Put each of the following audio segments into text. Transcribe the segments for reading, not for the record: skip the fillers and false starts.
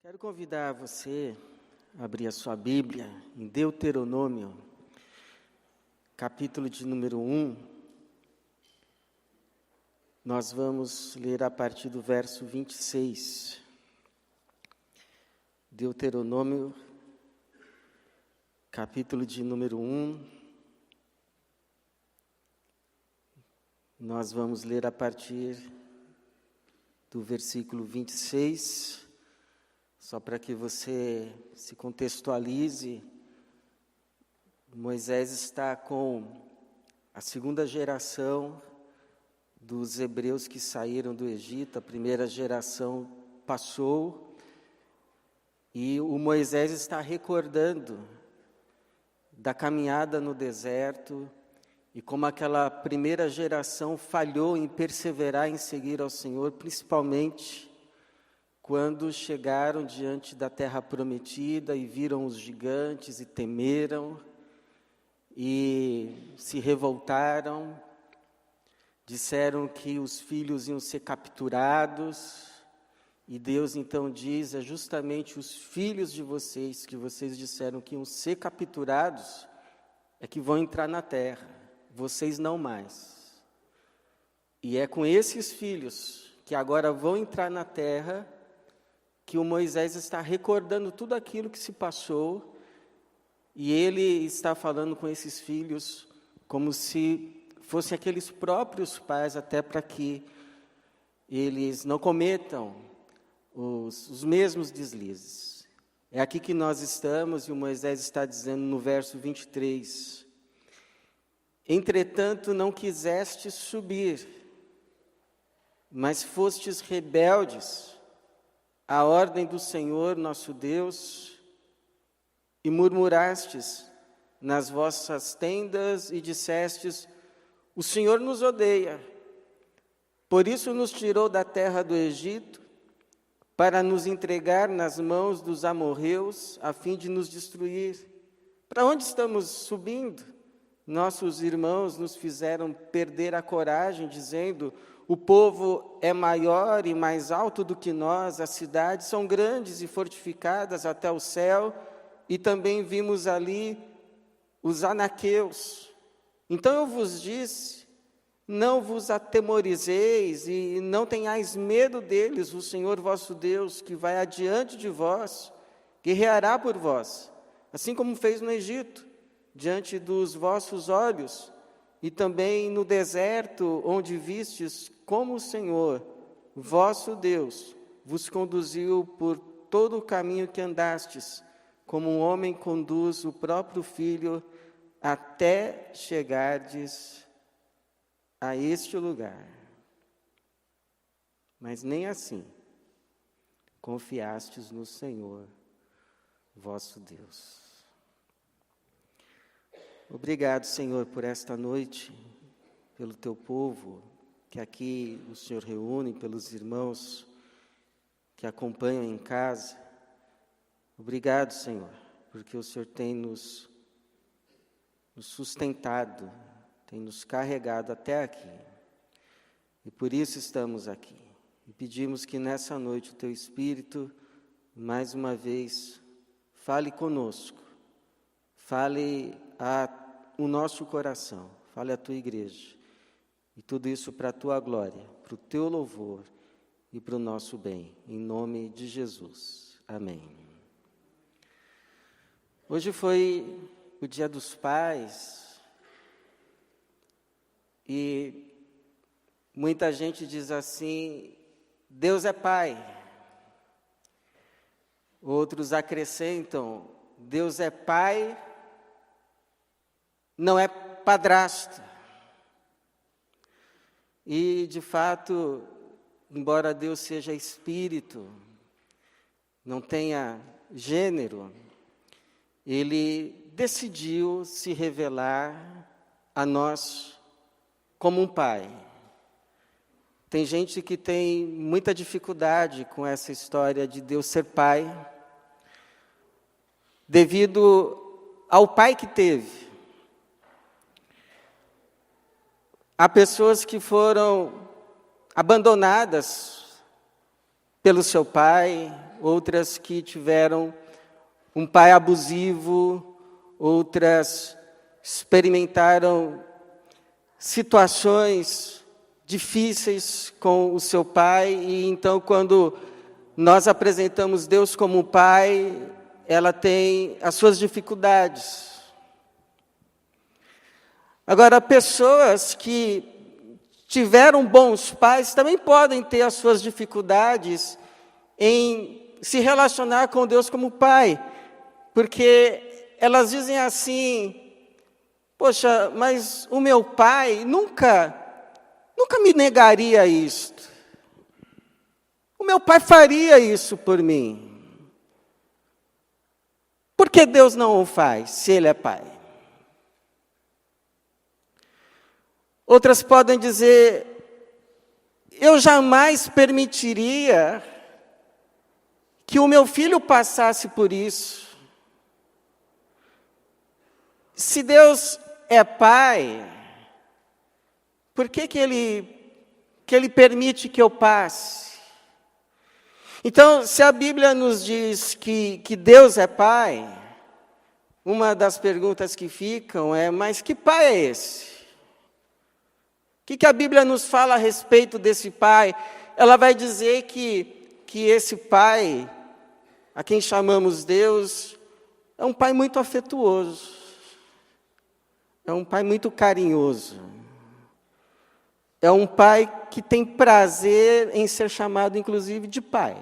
Quero convidar você a abrir a sua Bíblia em Deuteronômio, capítulo de número 1. Nós vamos ler a partir do verso 26. Deuteronômio, capítulo de número 1. Nós vamos ler a partir do versículo 26. Só para que você se contextualize, Moisés está com a segunda geração dos hebreus que saíram do Egito. A primeira geração passou e o Moisés está recordando da caminhada no deserto e como aquela primeira geração falhou em perseverar em seguir ao Senhor, principalmente quando chegaram diante da terra prometida e viram os gigantes e temeram e se revoltaram, disseram que os filhos iam ser capturados, e Deus então diz: é justamente os filhos de vocês, que vocês disseram que iam ser capturados, é que vão entrar na terra, vocês não mais. E é com esses filhos que agora vão entrar na terra que o Moisés está recordando tudo aquilo que se passou, e ele está falando com esses filhos como se fossem aqueles próprios pais, até para que eles não cometam os mesmos deslizes. É aqui que nós estamos, e o Moisés está dizendo no verso 23: entretanto não quisestes subir, mas fostes rebeldes a ordem do Senhor nosso Deus, e murmurastes nas vossas tendas e dissestes: o Senhor nos odeia, por isso nos tirou da terra do Egito, para nos entregar nas mãos dos amorreus, a fim de nos destruir. Para onde estamos subindo? Nossos irmãos nos fizeram perder a coragem, dizendo: o povo é maior e mais alto do que nós, as cidades são grandes e fortificadas até o céu, e também vimos ali os anaqueus. Então eu vos disse: não vos atemorizeis e não tenhais medo deles, o Senhor vosso Deus, que vai adiante de vós, guerreará por vós, assim como fez no Egito, diante dos vossos olhos, e também no deserto, onde vistes como o Senhor, vosso Deus, vos conduziu por todo o caminho que andastes, como um homem conduz o próprio filho, até chegardes a este lugar. Mas nem assim confiastes no Senhor, vosso Deus. Obrigado, Senhor, por esta noite, pelo teu povo que aqui o Senhor reúne, pelos irmãos que acompanham em casa. Obrigado, Senhor, porque o Senhor tem nos sustentado, tem nos carregado até aqui. E por isso estamos aqui. E pedimos que nessa noite o teu Espírito, mais uma vez, fale conosco, fale o nosso coração, fale a tua igreja, e tudo isso para a tua glória, para o teu louvor e para o nosso bem, em nome de Jesus, amém. Hoje foi o Dia dos Pais, e muita gente diz assim: Deus é Pai. Outros acrescentam: Deus é Pai, não é padrasto. E, de fato, embora Deus seja Espírito, não tenha gênero, Ele decidiu se revelar a nós como um Pai. Tem gente que tem muita dificuldade com essa história de Deus ser Pai, devido ao pai que teve. Há pessoas que foram abandonadas pelo seu pai outras que tiveram um pai abusivo, outras experimentaram situações difíceis com o seu pai, e então quando nós apresentamos Deus como pai, ela tem as suas dificuldades. Agora, pessoas que tiveram bons pais também podem ter as suas dificuldades em se relacionar com Deus como pai, porque elas dizem assim: poxa, mas o meu pai nunca me negaria isto. O meu pai faria isso por mim. Por que Deus não o faz, se Ele é pai? Outras podem dizer: eu jamais permitiria que o meu filho passasse por isso. Se Deus é pai, por que ele permite que eu passe? Então, se a Bíblia nos diz que Deus é pai, uma das perguntas que ficam é: mas que pai é esse? O que a Bíblia nos fala a respeito desse pai? Ela vai dizer que esse pai, a quem chamamos Deus, é um pai muito afetuoso, é um pai muito carinhoso, é um pai que tem prazer em ser chamado, inclusive, de pai.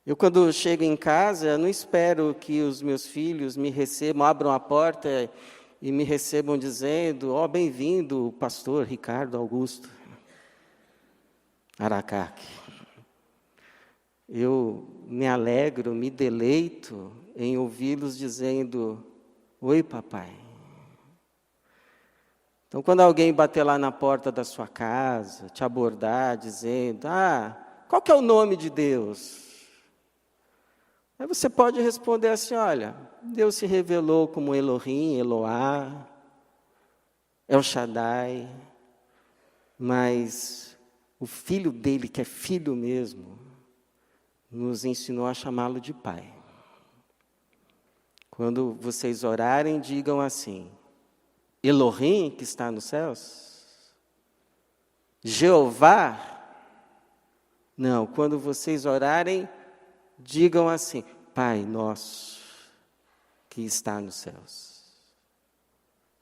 Eu, quando chego em casa, não espero que os meus filhos me recebam, abram a porta e me recebam dizendo: ó, bem-vindo, pastor Ricardo Augusto Aracaque. Eu me alegro, me deleito em ouvi-los dizendo: oi, papai. Então, quando alguém bater lá na porta da sua casa, te abordar dizendo: qual que é o nome de Deus? Aí você pode responder assim: olha, Deus se revelou como Elohim, Eloá, El Shaddai, mas o filho dele, que é filho mesmo, nos ensinou a chamá-lo de pai. Quando vocês orarem, digam assim: Elohim, que está nos céus? Jeová? Não, quando vocês orarem, digam assim: Pai nosso, que está nos céus.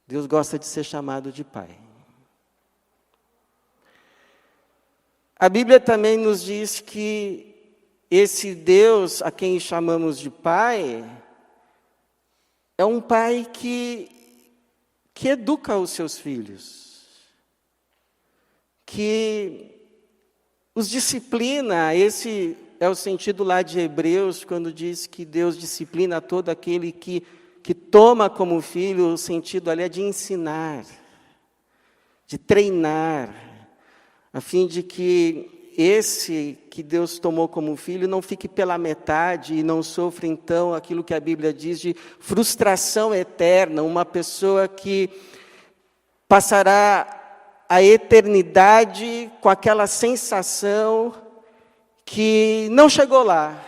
Deus gosta de ser chamado de pai. A Bíblia também nos diz que esse Deus a quem chamamos de pai é um pai que educa os seus filhos, que os disciplina. Esse é o sentido lá de Hebreus, quando diz que Deus disciplina todo aquele que toma como filho. O sentido ali é de ensinar, de treinar, a fim de que esse que Deus tomou como filho não fique pela metade e não sofra, então, aquilo que a Bíblia diz de frustração eterna, uma pessoa que passará a eternidade com aquela sensação que não chegou lá,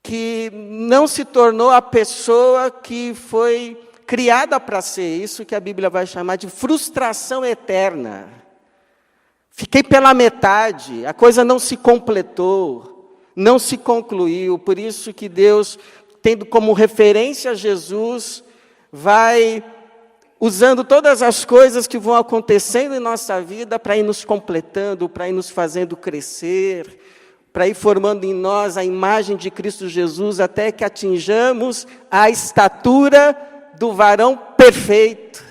que não se tornou a pessoa que foi criada para ser. Isso que a Bíblia vai chamar de frustração eterna. Fiquei pela metade, a coisa não se completou, não se concluiu. Por isso que Deus, tendo como referência Jesus, vai usando todas as coisas que vão acontecendo em nossa vida para ir nos completando, para ir nos fazendo crescer, para ir formando em nós a imagem de Cristo Jesus, até que atinjamos a estatura do varão perfeito.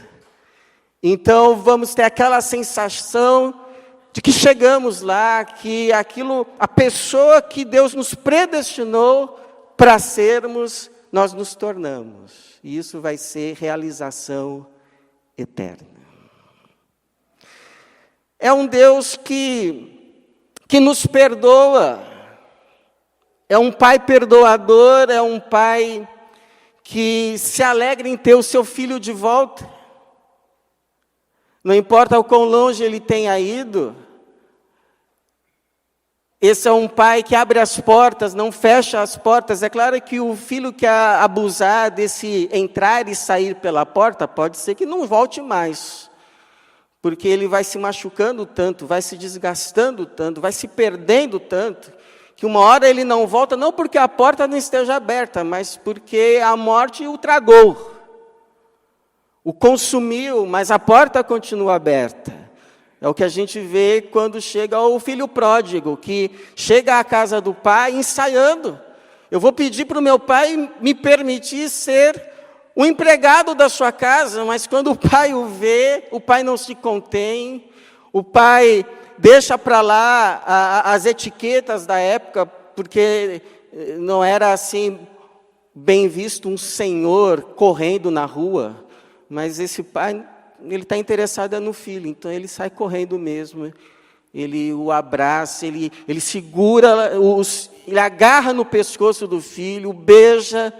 Então, vamos ter aquela sensação de que chegamos lá, que a pessoa que Deus nos predestinou para sermos, nós nos tornamos. E isso vai ser realização eterna. É um Deus que nos perdoa, é um pai perdoador, é um pai que se alegra em ter o seu filho de volta. Não importa o quão longe ele tenha ido, Esse é um pai que abre as portas, não fecha as portas. É claro que o filho que abusar desse entrar e sair pela porta, pode ser que não volte mais. Porque ele vai se machucando tanto, vai se desgastando tanto, vai se perdendo tanto, que uma hora ele não volta, não porque a porta não esteja aberta, mas porque a morte o tragou, o consumiu, mas a porta continua aberta. É o que a gente vê quando chega o filho pródigo, que chega à casa do pai ensaiando. Eu vou pedir para o meu pai me permitir ser o empregado da sua casa, mas quando o pai o vê, o pai não se contém, o pai deixa para lá as etiquetas da época, porque não era assim bem visto um senhor correndo na rua, mas esse pai, ele está interessado no filho, então ele sai correndo mesmo, ele o abraça, ele segura, ele agarra no pescoço do filho, beija,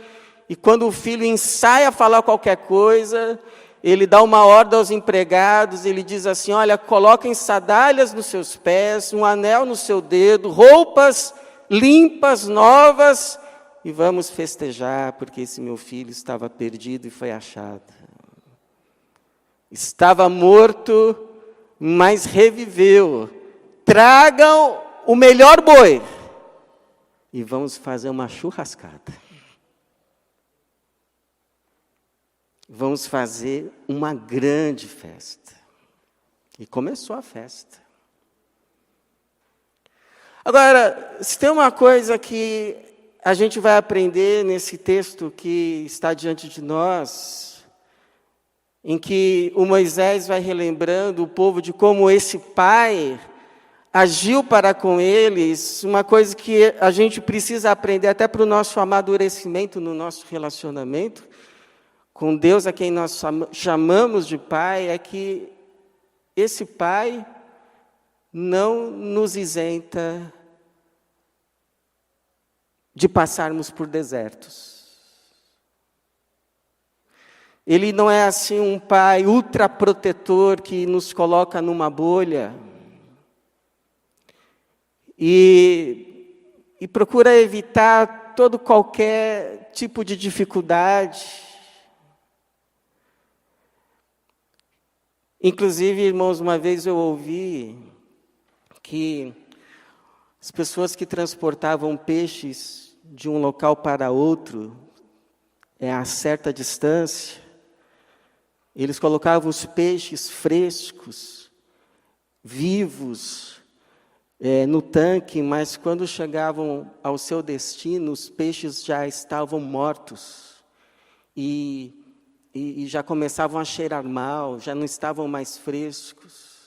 e quando o filho ensaia a falar qualquer coisa, ele dá uma ordem aos empregados, ele diz assim, olha, coloquem sandálias nos seus pés, um anel no seu dedo, roupas limpas, novas, e vamos festejar, porque esse meu filho estava perdido e foi achado. Estava morto, mas reviveu. Tragam o melhor boi e vamos fazer uma churrascada. Vamos fazer uma grande festa. E começou a festa. Agora, se tem uma coisa que a gente vai aprender nesse texto que está diante de nós, em que o Moisés vai relembrando o povo de como esse pai agiu para com eles, uma coisa que a gente precisa aprender até para o nosso amadurecimento no nosso relacionamento com Deus, a quem nós chamamos de pai, é que esse pai não nos isenta de passarmos por desertos. Ele não é assim um pai ultraprotetor que nos coloca numa bolha e procura evitar qualquer tipo de dificuldade. Inclusive, irmãos, uma vez eu ouvi que as pessoas que transportavam peixes de um local para outro, a certa distância, eles colocavam os peixes frescos, vivos, no tanque, mas quando chegavam ao seu destino, os peixes já estavam mortos e já começavam a cheirar mal, já não estavam mais frescos.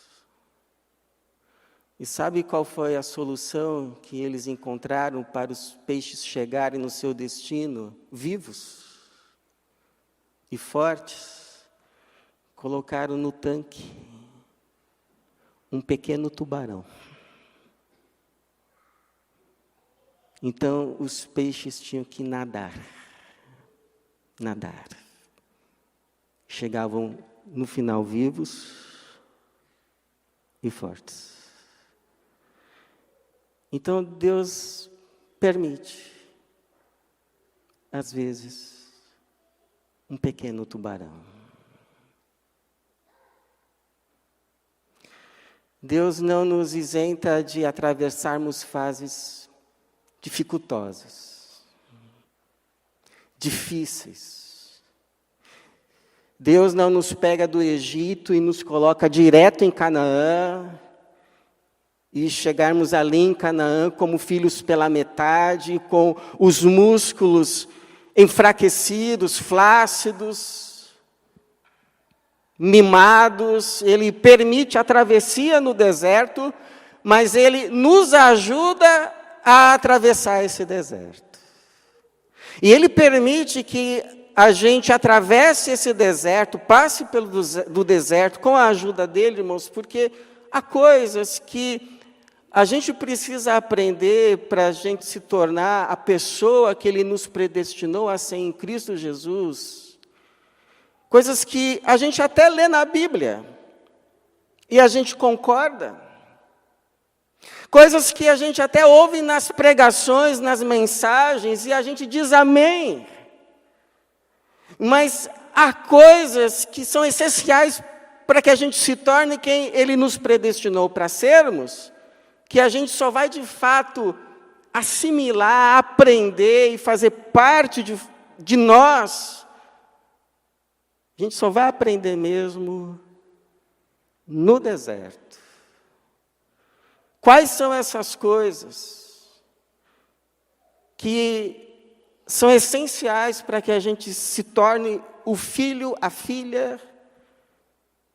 E sabe qual foi a solução que eles encontraram para os peixes chegarem no seu destino? Vivos e fortes. Colocaram no tanque um pequeno tubarão. Então, os peixes tinham que nadar. Chegavam no final vivos e fortes. Então Deus permite, às vezes, um pequeno tubarão. Deus não nos isenta de atravessarmos fases dificultosas, difíceis. Deus não nos pega do Egito e nos coloca direto em Canaã, e chegarmos ali em Canaã como filhos pela metade, com os músculos enfraquecidos, flácidos, mimados. Ele permite a travessia no deserto, mas Ele nos ajuda a atravessar esse deserto. E Ele permite que a gente atravesse esse deserto, passe do deserto com a ajuda dele, irmãos, porque há coisas que a gente precisa aprender para a gente se tornar a pessoa que Ele nos predestinou a ser em Cristo Jesus. Coisas que a gente até lê na Bíblia e a gente concorda. Coisas que a gente até ouve nas pregações, nas mensagens, e a gente diz amém. Mas há coisas que são essenciais para que a gente se torne quem Ele nos predestinou para sermos, que a gente só vai de fato assimilar, aprender e fazer parte de nós. A gente só vai aprender mesmo no deserto. Quais são essas coisas que são essenciais para que a gente se torne o filho, a filha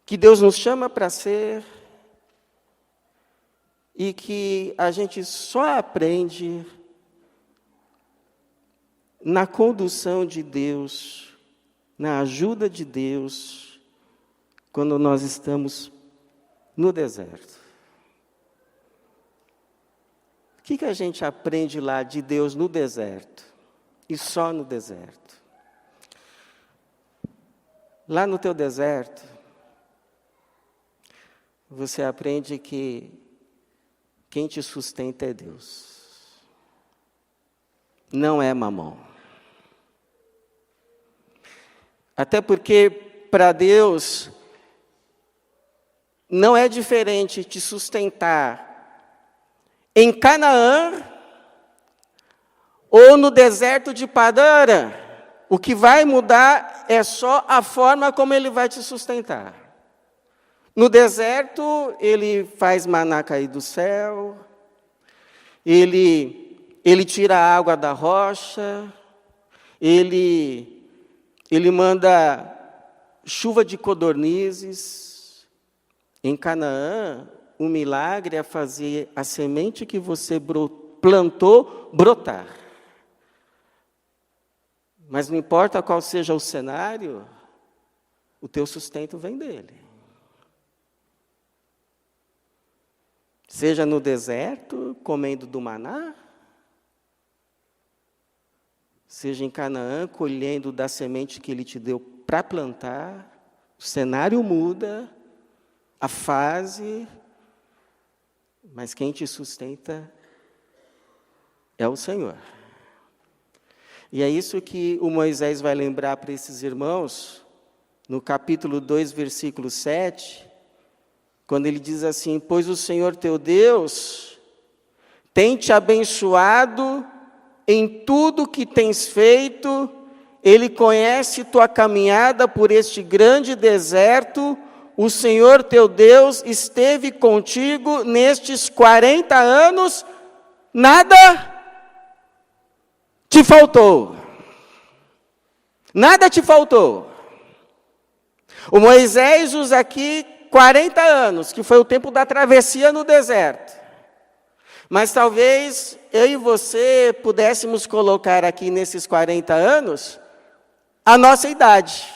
que Deus nos chama para ser e que a gente só aprende na condução de Deus, na ajuda de Deus, quando nós estamos no deserto? O que a gente aprende lá de Deus no deserto? E só no deserto? Lá no teu deserto, você aprende que quem te sustenta é Deus. Não é mamão. Até porque, para Deus, não é diferente te sustentar em Canaã ou no deserto de Padã. O que vai mudar é só a forma como Ele vai te sustentar. No deserto, Ele faz maná cair do céu, Ele tira a água da rocha, Ele manda chuva de codornizes. Em Canaã, o milagre é fazer a semente que você plantou brotar. Mas não importa qual seja o cenário, o teu sustento vem dele. Seja no deserto, comendo do maná, seja em Canaã, colhendo da semente que Ele te deu para plantar, o cenário muda, a fase, mas quem te sustenta é o Senhor. E é isso que o Moisés vai lembrar para esses irmãos, no capítulo 2, versículo 7, quando ele diz assim: pois o Senhor teu Deus tem te abençoado em tudo que tens feito, Ele conhece tua caminhada por este grande deserto, o Senhor teu Deus esteve contigo nestes 40 anos, nada te faltou. Nada te faltou. O Moisés usa aqui 40 anos, que foi o tempo da travessia no deserto. Mas talvez eu e você pudéssemos colocar aqui nesses 40 anos a nossa idade.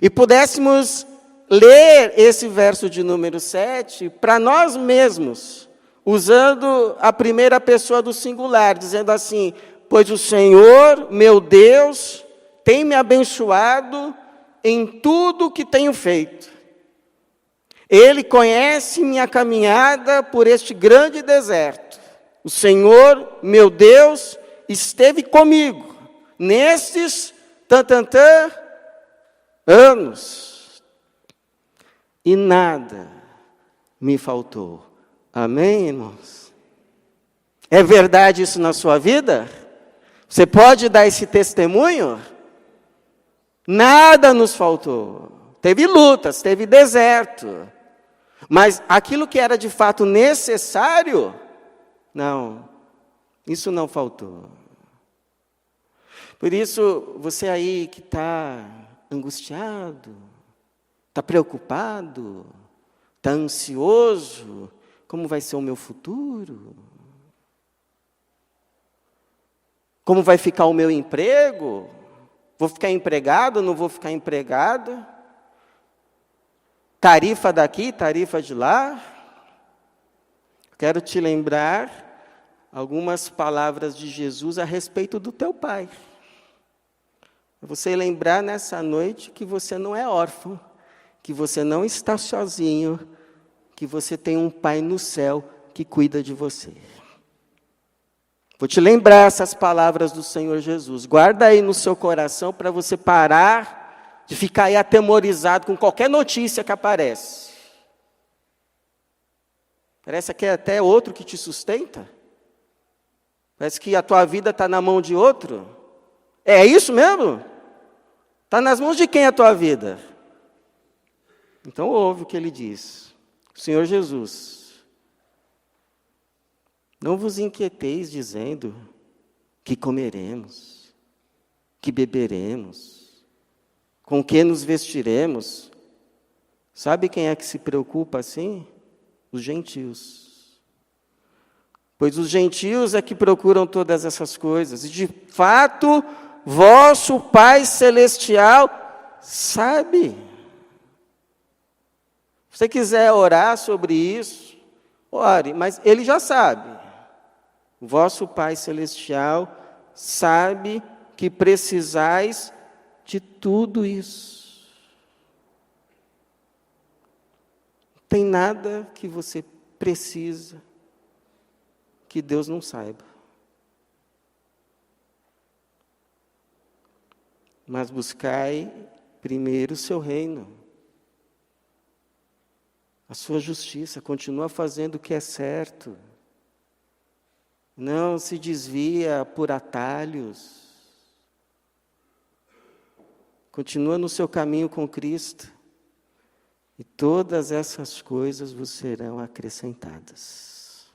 E pudéssemos ler esse verso de número 7 para nós mesmos, usando a primeira pessoa do singular, dizendo assim: pois o Senhor, meu Deus, tem me abençoado em tudo que tenho feito. Ele conhece minha caminhada por este grande deserto. O Senhor, meu Deus, esteve comigo nestes anos. E nada me faltou. Amém, irmãos? É verdade isso na sua vida? Você pode dar esse testemunho? Nada nos faltou. Teve lutas, teve deserto. Mas aquilo que era de fato necessário, não, isso não faltou. Por isso, você aí que está angustiado, está preocupado, está ansioso, como vai ser o meu futuro? Como vai ficar o meu emprego? Vou ficar empregado, não vou ficar empregado? Tarifa daqui, tarifa de lá? Quero te lembrar algumas palavras de Jesus a respeito do teu pai. Você lembrar nessa noite que você não é órfão, que você não está sozinho, que você tem um Pai no céu que cuida de você. Vou te lembrar essas palavras do Senhor Jesus. Guarda aí no seu coração para você parar de ficar aí atemorizado com qualquer notícia que aparece. Parece que é até outro que te sustenta. Parece que a tua vida está na mão de outro. É isso mesmo? Está nas mãos de quem a tua vida? Então ouve o que ele diz. Senhor Jesus, não vos inquieteis dizendo que comeremos, que beberemos, com que nos vestiremos. Sabe quem é que se preocupa assim? Os gentios. Pois os gentios é que procuram todas essas coisas. E de fato, vosso Pai Celestial sabe. Se você quiser orar sobre isso, ore, mas Ele já sabe. O vosso Pai Celestial sabe que precisais de tudo isso. Não tem nada que você precisa que Deus não saiba. Mas buscai primeiro o seu reino. A sua justiça, continua fazendo o que é certo. Não se desvia por atalhos. Continua no seu caminho com Cristo. E todas essas coisas vos serão acrescentadas.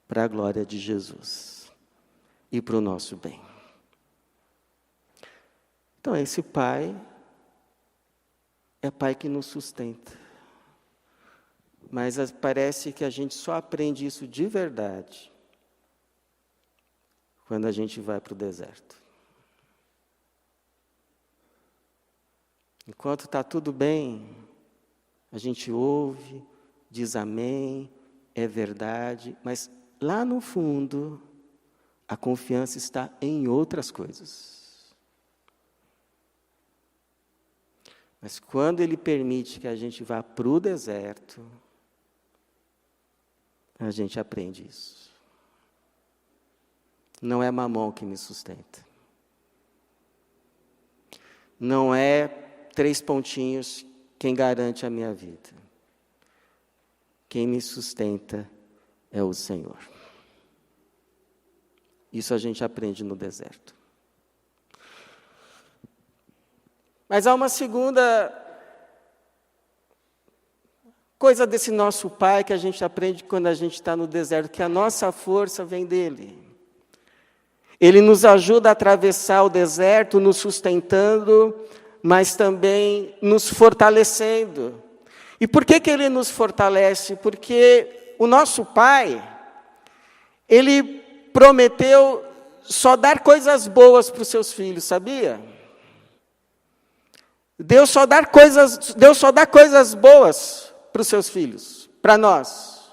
Para a glória de Jesus. E para o nosso bem. Então, esse Pai é Pai que nos sustenta. Mas parece que a gente só aprende isso de verdade quando a gente vai para o deserto. Enquanto está tudo bem, a gente ouve, diz amém, é verdade, mas lá no fundo, a confiança está em outras coisas. Mas quando Ele permite que a gente vá para o deserto, a gente aprende isso. Não é mamão que me sustenta. Não é 3 pontinhos quem garante a minha vida. Quem me sustenta é o Senhor. Isso a gente aprende no deserto. Mas há uma segunda coisa desse nosso Pai que a gente aprende quando a gente está no deserto, que a nossa força vem dEle. Ele nos ajuda a atravessar o deserto, nos sustentando, mas também nos fortalecendo. E por que Ele nos fortalece? Porque o nosso Pai, Ele prometeu só dar coisas boas para os seus filhos, sabia? Deus só dá coisas boas para os seus filhos, para nós.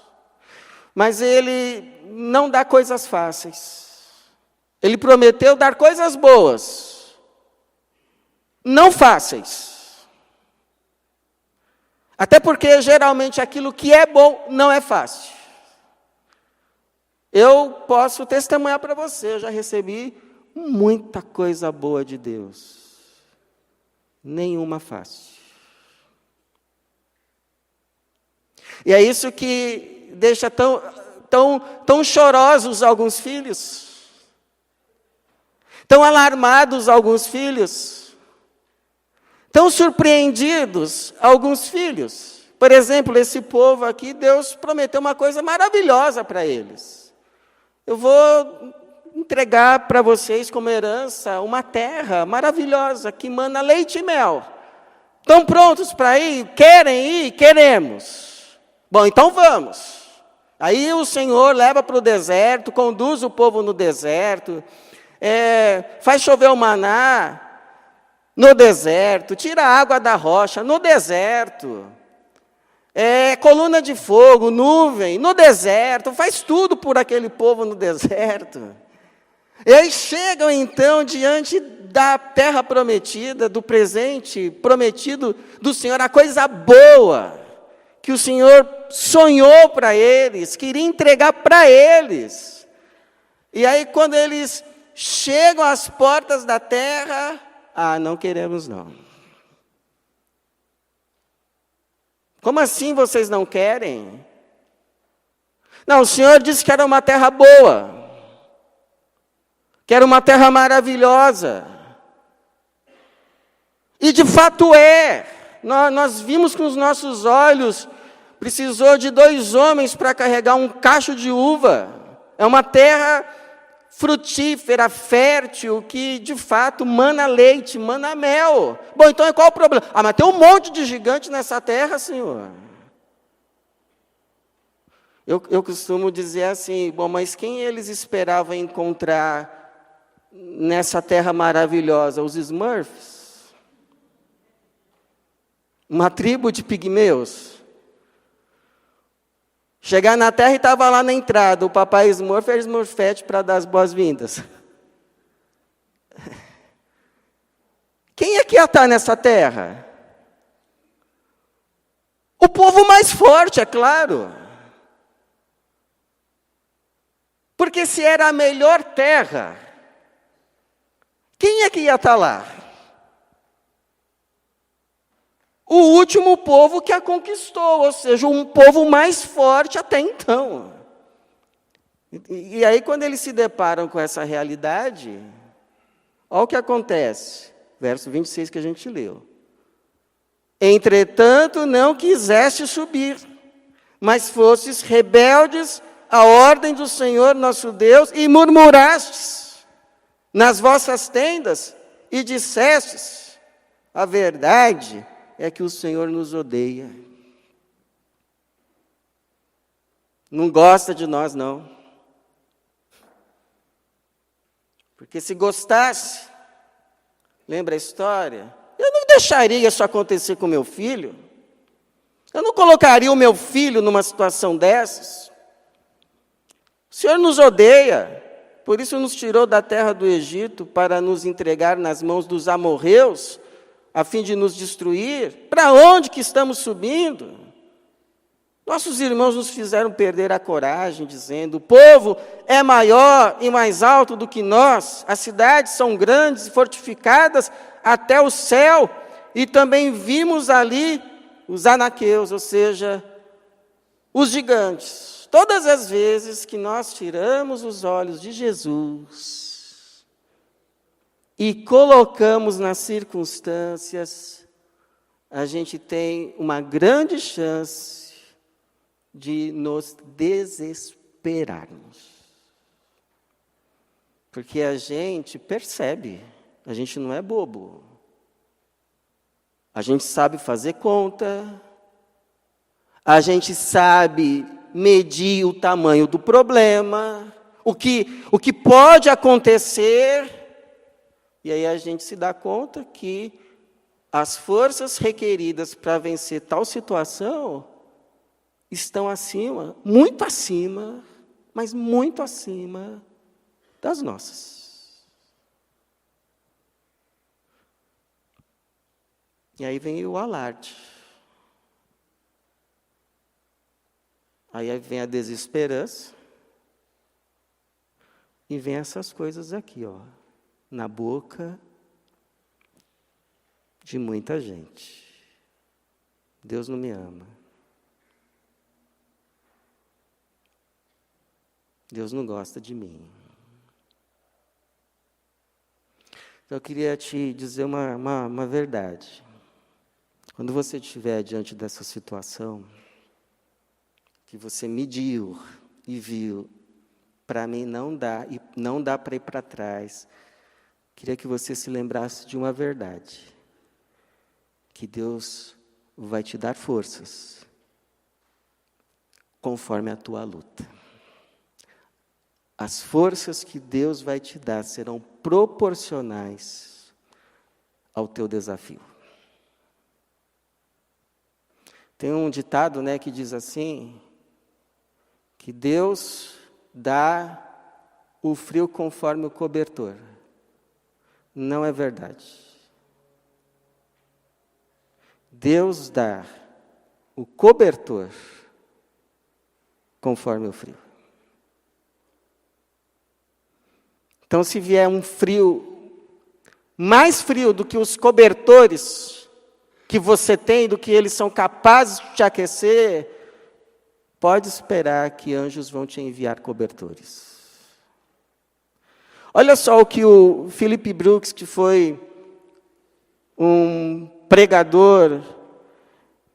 Mas Ele não dá coisas fáceis. Ele prometeu dar coisas boas, não fáceis. Até porque, geralmente, aquilo que é bom não é fácil. Eu posso testemunhar para você, eu já recebi muita coisa boa de Deus. Nenhuma fácil. E é isso que deixa tão chorosos alguns filhos, tão alarmados alguns filhos, tão surpreendidos alguns filhos. Por exemplo, esse povo aqui, Deus prometeu uma coisa maravilhosa para eles. Eu vou entregar para vocês como herança uma terra maravilhosa que mana leite e mel. Estão prontos para ir? Querem ir? Queremos. Bom, então vamos. Aí o Senhor leva para o deserto, conduz o povo no deserto, faz chover o maná no deserto, tira a água da rocha no deserto, coluna de fogo, nuvem no deserto, faz tudo por aquele povo no deserto. E aí chegam então diante da terra prometida, do presente prometido do Senhor, a coisa boa que o Senhor sonhou para eles, queria entregar para eles. E aí, quando eles chegam às portas da terra, não queremos não. Como assim vocês não querem? Não, o Senhor disse que era uma terra boa, que era uma terra maravilhosa. E de fato é. Nós vimos com os nossos olhos, precisou de 2 homens para carregar um cacho de uva. É uma terra frutífera, fértil, que de fato mana leite, mana mel. Bom, então qual o problema? Mas tem um monte de gigante nessa terra, Senhor. Eu costumo dizer assim, mas quem eles esperavam encontrar nessa terra maravilhosa? Os Smurfs? Uma tribo de pigmeus. Chegar na terra e estava lá na entrada, o papai Smurf era Smurfette para dar as boas-vindas. Quem é que ia estar nessa terra? O povo mais forte, é claro. Porque se era a melhor terra, quem é que ia estar lá? O último povo que a conquistou, ou seja, um povo mais forte até então. E aí, quando eles se deparam com essa realidade, olha o que acontece. Verso 26 que a gente leu. Entretanto, não quiseste subir, mas fostes rebeldes à ordem do Senhor nosso Deus, e murmurastes nas vossas tendas, e dissestes, a verdade é que o Senhor nos odeia. Não gosta de nós, não. Porque se gostasse, lembra a história? Eu não deixaria isso acontecer com meu filho. Eu não colocaria o meu filho numa situação dessas. O Senhor nos odeia, por isso nos tirou da terra do Egito para nos entregar nas mãos dos amorreus, a fim de nos destruir. Para onde que estamos subindo? Nossos irmãos nos fizeram perder a coragem, dizendo, o povo é maior e mais alto do que nós, as cidades são grandes e fortificadas até o céu, e também vimos ali os anaqueus, ou seja, os gigantes. Todas as vezes que nós tiramos os olhos de Jesus e colocamos nas circunstâncias, a gente tem uma grande chance de nos desesperarmos. Porque a gente percebe, a gente não é bobo. A gente sabe fazer conta, a gente sabe medir o tamanho do problema, o que pode acontecer. E aí a gente se dá conta que as forças requeridas para vencer tal situação estão acima, muito acima, mas muito acima das nossas. E aí vem o alarde. Aí vem a desesperança. E vem essas coisas aqui, na boca de muita gente. Deus não me ama. Deus não gosta de mim. Então, eu queria te dizer uma verdade. Quando você estiver diante dessa situação, que você mediu e viu, para mim não dá para ir para trás, queria que você se lembrasse de uma verdade, que Deus vai te dar forças, conforme a tua luta. As forças que Deus vai te dar serão proporcionais ao teu desafio. Tem um ditado, que diz assim, que Deus dá o frio conforme o cobertor. Não é verdade. Deus dá o cobertor conforme o frio. Então, se vier um frio, mais frio do que os cobertores que você tem, do que eles são capazes de te aquecer, pode esperar que anjos vão te enviar cobertores. Olha só o que o Philip Brooks, que foi um pregador,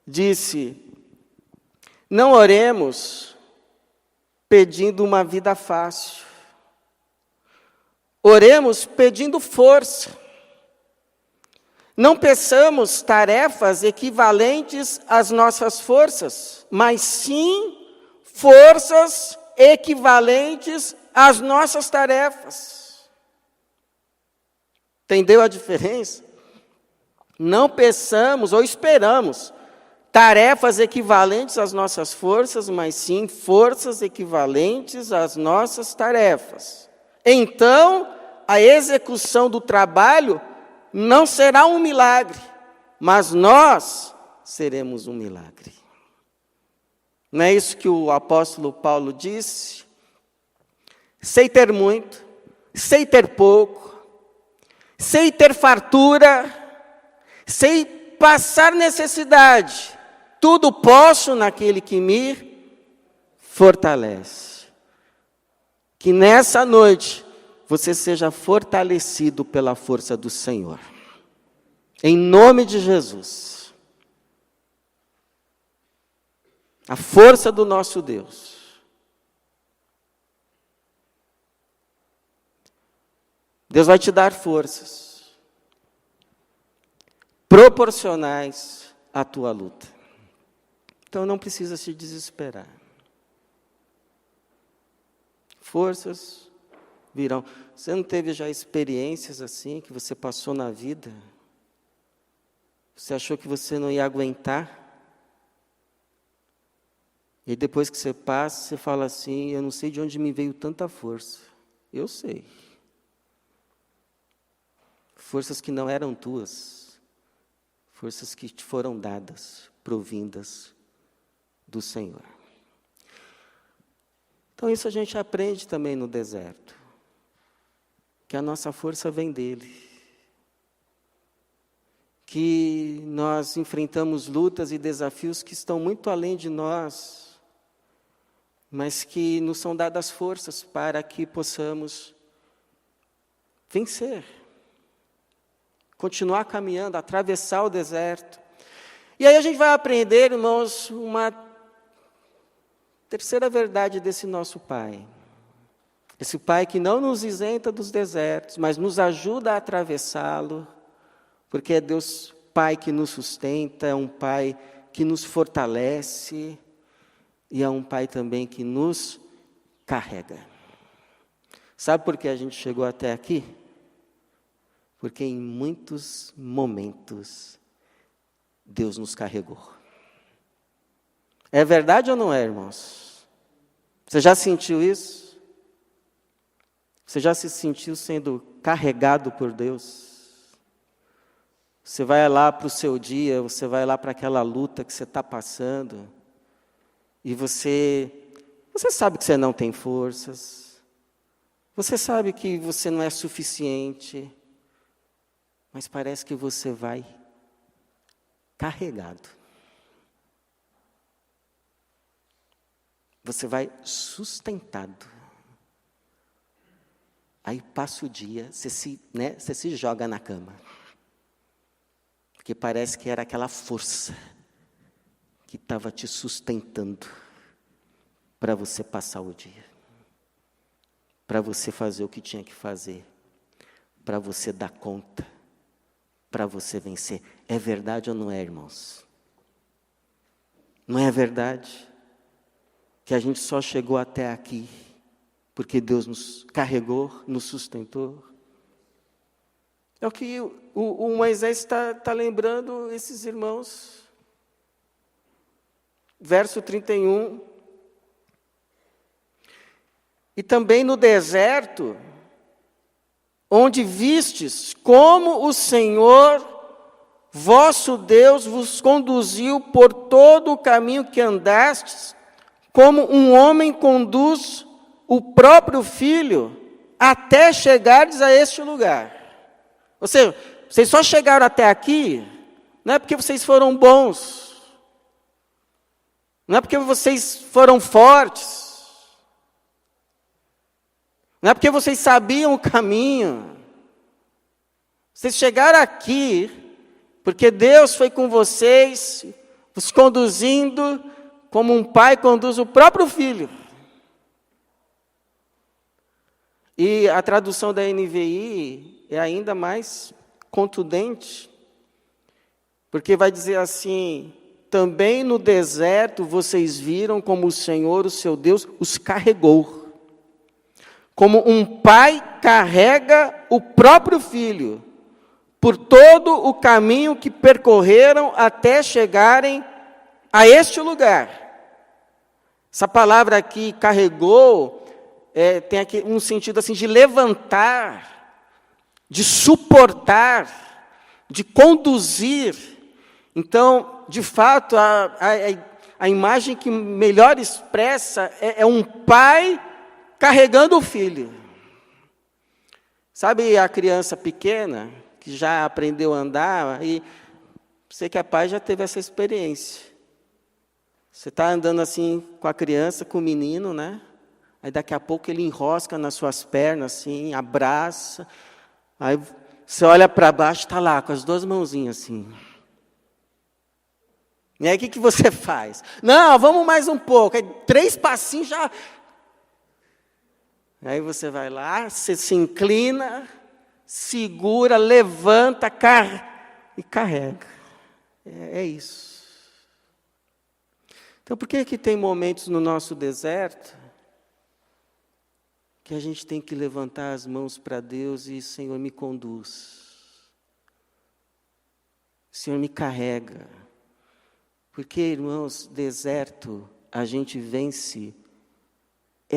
disse: não oremos pedindo uma vida fácil. Oremos pedindo força. Não peçamos tarefas equivalentes às nossas forças, mas sim forças equivalentes às nossas tarefas. Entendeu a diferença? Não peçamos ou esperamos tarefas equivalentes às nossas forças, mas sim forças equivalentes às nossas tarefas. Então, a execução do trabalho não será um milagre, mas nós seremos um milagre. Não é isso que o apóstolo Paulo disse? Sei ter muito, sei ter pouco, sei ter fartura, sei passar necessidade, tudo posso naquele que me fortalece. Que nessa noite você seja fortalecido pela força do Senhor. Em nome de Jesus. A força do nosso Deus. Deus vai te dar forças proporcionais à tua luta. Então não precisa se desesperar. Forças virão. Você não teve já experiências assim que você passou na vida? Você achou que você não ia aguentar? E depois que você passa, você fala assim: eu não sei de onde me veio tanta força. Eu sei. Forças que não eram tuas. Forças que te foram dadas, provindas do Senhor. Então isso a gente aprende também no deserto. Que a nossa força vem dele. Que nós enfrentamos lutas e desafios que estão muito além de nós, mas que nos são dadas forças para que possamos vencer, continuar caminhando, atravessar o deserto. E aí a gente vai aprender, irmãos, uma terceira verdade desse nosso Pai. Esse Pai que não nos isenta dos desertos, mas nos ajuda a atravessá-lo, porque é Deus Pai que nos sustenta, é um Pai que nos fortalece, e é um Pai também que nos carrega. Sabe por que a gente chegou até aqui? Porque em muitos momentos Deus nos carregou. É verdade ou não é, irmãos? Você já sentiu isso? Você já se sentiu sendo carregado por Deus? Você vai lá para o seu dia, você vai lá para aquela luta que você está passando, e você sabe que você não tem forças, você sabe que você não é suficiente, mas parece que você vai carregado. Você vai sustentado. Aí passa o dia, você se joga na cama. Porque parece que era aquela força que estava te sustentando para você passar o dia. Para você fazer o que tinha que fazer. Para você dar conta. Para você vencer. É verdade ou não é, irmãos? Não é verdade que a gente só chegou até aqui porque Deus nos carregou, nos sustentou? É o que o Moisés está lembrando esses irmãos. Verso 31. E também no deserto, onde vistes como o Senhor vosso Deus vos conduziu por todo o caminho que andastes, como um homem conduz o próprio filho, até chegardes a este lugar. Ou seja, vocês só chegaram até aqui, não é porque vocês foram bons, não é porque vocês foram fortes, não é porque vocês sabiam o caminho. Vocês chegaram aqui porque Deus foi com vocês, os conduzindo como um pai conduz o próprio filho. E a tradução da NVI é ainda mais contundente, porque vai dizer assim: também no deserto vocês viram como o Senhor, o seu Deus, os carregou. Como um pai carrega o próprio filho, por todo o caminho que percorreram até chegarem a este lugar. Essa palavra aqui, carregou, tem aqui um sentido assim de levantar, de suportar, de conduzir. Então, de fato, a imagem que melhor expressa é um pai carregando o filho. Sabe a criança pequena que já aprendeu a andar, e você que é pai já teve essa experiência. Você está andando assim com a criança, com o menino, né? Aí daqui a pouco ele enrosca nas suas pernas, assim, abraça. Aí você olha para baixo, está lá, com as duas mãozinhas assim. E aí o que você faz? Não, vamos mais um pouco. Aí 3 passinhos já. Aí você vai lá, você se inclina, segura, levanta, e carrega. É isso. Então, por que tem momentos no nosso deserto que a gente tem que levantar as mãos para Deus e, Senhor, me conduz. Senhor, me carrega. Porque, irmãos, deserto a gente vence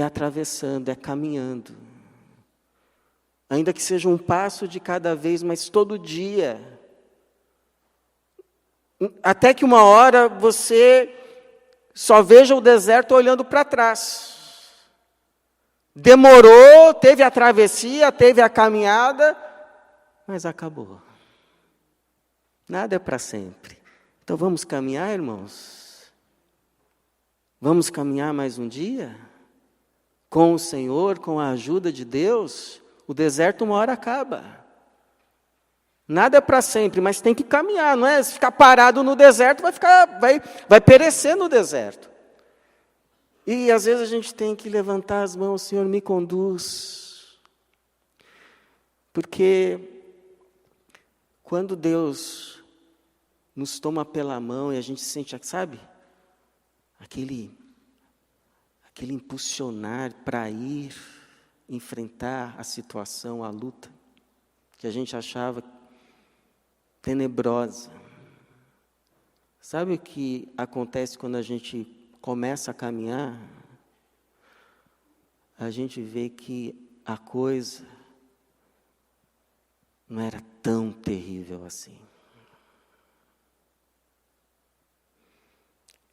atravessando, caminhando. Ainda que seja um passo de cada vez, mas todo dia. Até que uma hora você só veja o deserto olhando para trás. Demorou, teve a travessia, teve a caminhada, mas acabou. Nada é para sempre. Então vamos caminhar, irmãos? Vamos caminhar mais um dia? Com o Senhor, com a ajuda de Deus? O deserto uma hora acaba. Nada é para sempre, mas tem que caminhar, não é? Se ficar parado no deserto, vai perecer no deserto. E às vezes a gente tem que levantar as mãos, Senhor, me conduz. Porque quando Deus nos toma pela mão e a gente sente, sabe? Aquele impulsionar para ir enfrentar a situação, a luta, que a gente achava tenebrosa. Sabe o que acontece quando a gente começa a caminhar? A gente vê que a coisa não era tão terrível assim.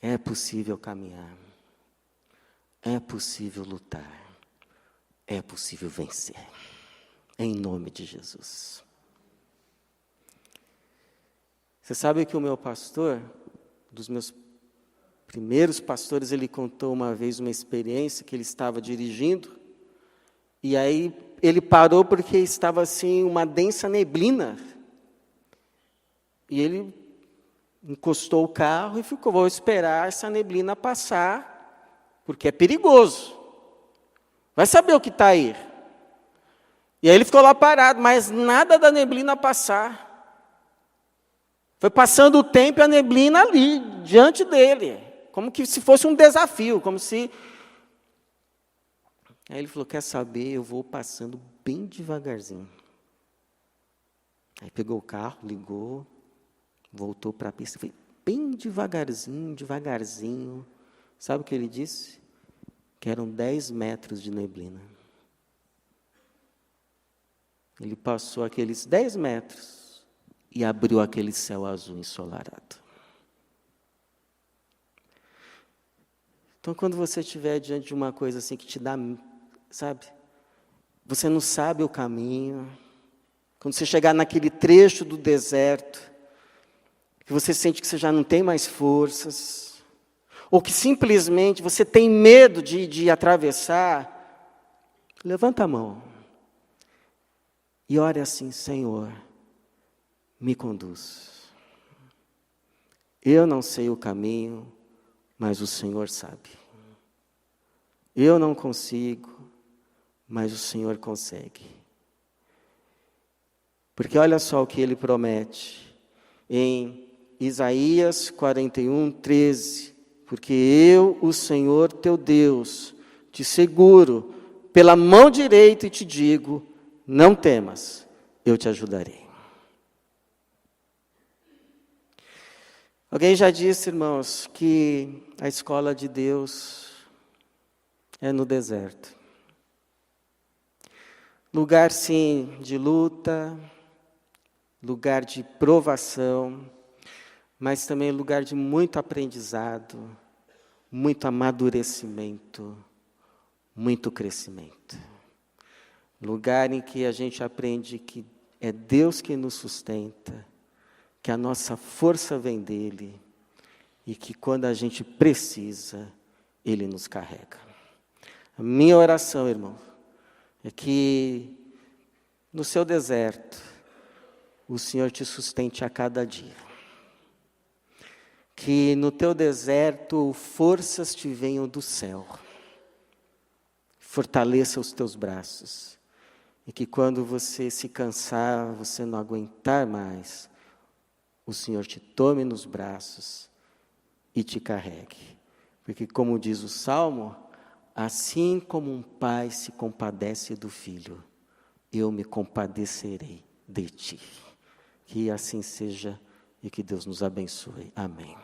É possível caminhar. É possível lutar. É possível vencer. Em nome de Jesus. Você sabe que o meu pastor, dos meus primeiros pastores, ele contou uma vez uma experiência que ele estava dirigindo, e aí ele parou porque estava assim uma densa neblina. E ele encostou o carro e ficou, vou esperar essa neblina passar, porque é perigoso. Vai saber o que está aí. E aí ele ficou lá parado, mas nada da neblina passar. Foi passando o tempo e a neblina ali, diante dele. Como que se fosse um desafio, como se... Aí ele falou, quer saber, eu vou passando bem devagarzinho. Aí pegou o carro, ligou, voltou para a pista, foi bem devagarzinho, devagarzinho. Sabe o que ele disse? Que eram 10 metros de neblina. Ele passou aqueles 10 metros e abriu aquele céu azul ensolarado. Então, quando você estiver diante de uma coisa assim que te dá, sabe? Você não sabe o caminho. Quando você chegar naquele trecho do deserto, que você sente que você já não tem mais forças, ou que simplesmente você tem medo de atravessar, levanta a mão e ore assim: Senhor, me conduz. Eu não sei o caminho, mas o Senhor sabe. Eu não consigo, mas o Senhor consegue. Porque olha só o que Ele promete em Isaías 41, 13. Porque eu, o Senhor teu Deus, te seguro pela mão direita e te digo: não temas, eu te ajudarei. Alguém já disse, irmãos, que a escola de Deus é no deserto. Lugar, sim, de luta, lugar de provação, mas também lugar de muito aprendizado, muito amadurecimento, muito crescimento. Lugar em que a gente aprende que é Deus que nos sustenta, que a nossa força vem dEle e que quando a gente precisa, Ele nos carrega. A minha oração, irmão, é que no seu deserto, o Senhor te sustente a cada dia. Que no teu deserto forças te venham do céu. Fortaleça os teus braços. E que quando você se cansar, você não aguentar mais, o Senhor te tome nos braços e te carregue. Porque como diz o Salmo, assim como um pai se compadece do filho, eu me compadecerei de ti. Que assim seja e que Deus nos abençoe. Amém.